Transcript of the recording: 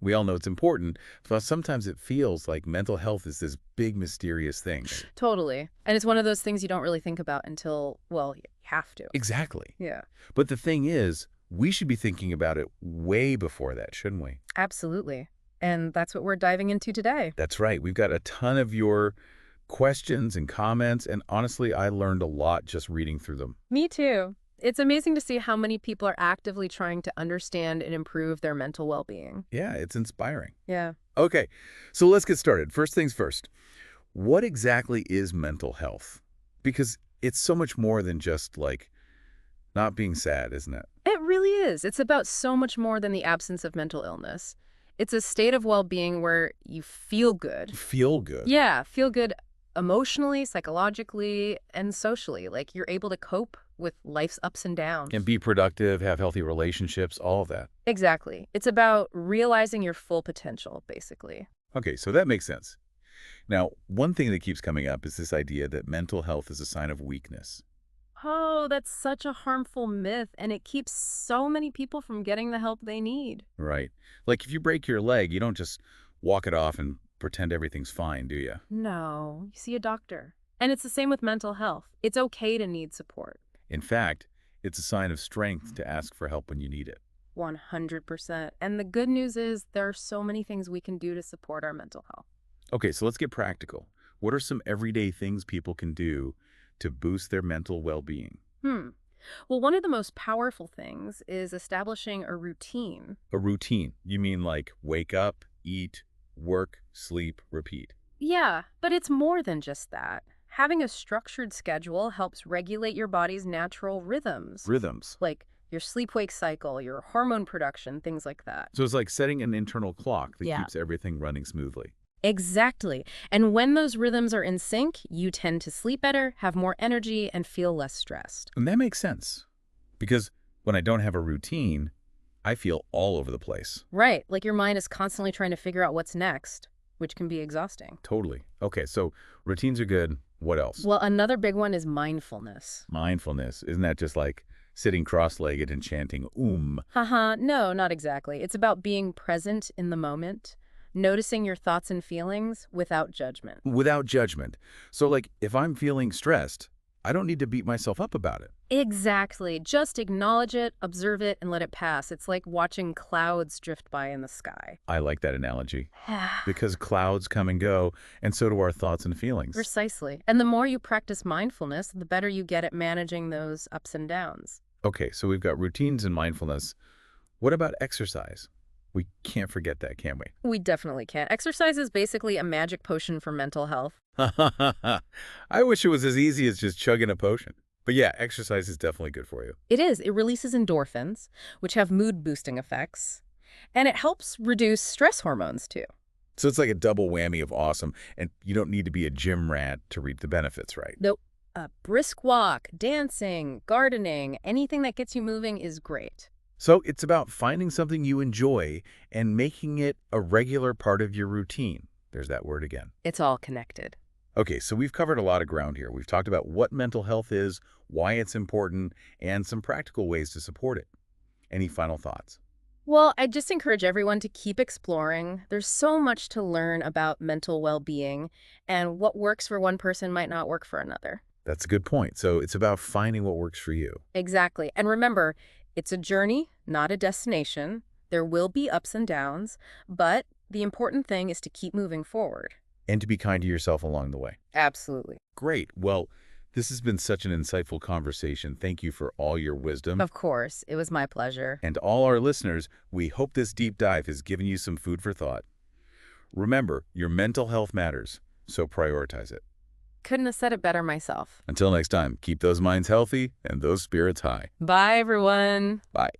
We all know it's important, but sometimes it feels like mental health is this big, mysterious thing. Totally. And it's one of those things you don't really think about until, well, you have to. Exactly. Yeah, But the thing is, we should be thinking about it way before that, shouldn't we? absolutely. And that's what we're diving into today. That's right. We've got a ton of your questions and comments, and honestly, I learned a lot just reading through them. Me too. It's amazing to see how many people are actively trying to understand and improve their mental well-being. Yeah, it's inspiring. Yeah. Okay, so let's get started. First things first. What exactly is mental health? Because it's so much more than just like not being sad, isn't it? It really is. It's about so much more than the absence of mental illness. It's a state of well-being where you feel good. Feel good. Yeah, feel good emotionally, psychologically, and socially. Like you're able to cope with life's ups and downs. And be productive, have healthy relationships, all of that. Exactly. It's about realizing your full potential, basically. Okay, so that makes sense. Now, one thing that keeps coming up is this idea that mental health is a sign of weakness. Oh, that's such a harmful myth, and it keeps so many people from getting the help they need. Right. Like if you break your leg, you don't just walk it off and pretend everything's fine, do you? No, you see a doctor. And it's the same with mental health. It's okay to need support. In fact, it's a sign of strength to ask for help when you need it. 100%. And the good news is there are so many things we can do to support our mental health. Okay, so let's get practical. What are some everyday things people can do to boost their mental well-being? Hmm. Well, one of the most powerful things is establishing a routine. A routine. You mean like wake up, eat, work, sleep, repeat. Yeah, but it's more than just that. Having a structured schedule helps regulate your body's natural rhythms, Rhythms. like your sleep-wake cycle, your hormone production, things like that. So it's like setting an internal clock that Yeah. keeps everything running smoothly. Exactly. And when those rhythms are in sync, you tend to sleep better, have more energy, and feel less stressed. And that makes sense. Because when I don't have a routine, I feel all over the place. Right, like your mind is constantly trying to figure out what's next, which can be exhausting. Totally. Okay, so routines are good. What else? Well, another big one is mindfulness. Mindfulness. Isn't that just like sitting cross-legged and chanting Haha, no, not exactly. It's about being present in the moment, noticing your thoughts and feelings without judgment. without judgment? So like if I'm feeling stressed, I don't need to beat myself up about it. Exactly. Just acknowledge it, observe it, and let it pass. It's like watching clouds drift by in the sky. I like that analogy because clouds come and go, and so do our thoughts and feelings. Precisely. And the more you practice mindfulness, the better you get at managing those ups and downs. Okay, so we've got routines and mindfulness. What about exercise? We can't forget that, can we? We definitely can't. Exercise is basically a magic potion for mental health. I wish it was as easy as just chugging a potion. But yeah, exercise is definitely good for you. It is. It releases endorphins, which have mood-boosting effects, and it helps reduce stress hormones, too. So it's like a double whammy of awesome, and you don't need to be a gym rat to reap the benefits, right? Though a brisk walk, dancing, gardening, anything that gets you moving is great. So it's about finding something you enjoy and making it a regular part of your routine. There's that word again. It's all connected. Okay, so we've covered a lot of ground here. We've talked about what mental health is, why it's important, and some practical ways to support it. Any final thoughts? Well, I just encourage everyone to keep exploring. There's so much to learn about mental well-being, and what works for one person might not work for another. That's a good point. So it's about finding what works for you. Exactly. And remember, it's a journey, not a destination. There will be ups and downs, but the important thing is to keep moving forward. And to be kind to yourself along the way. Absolutely. Great. Well, this has been such an insightful conversation. Thank you for all your wisdom. Of course, it was my pleasure. And all our listeners, we hope this deep dive has given you some food for thought. Remember, your mental health matters, so prioritize it. Couldn't have said it better myself. Until next time, keep those minds healthy and those spirits high. Bye, everyone. Bye.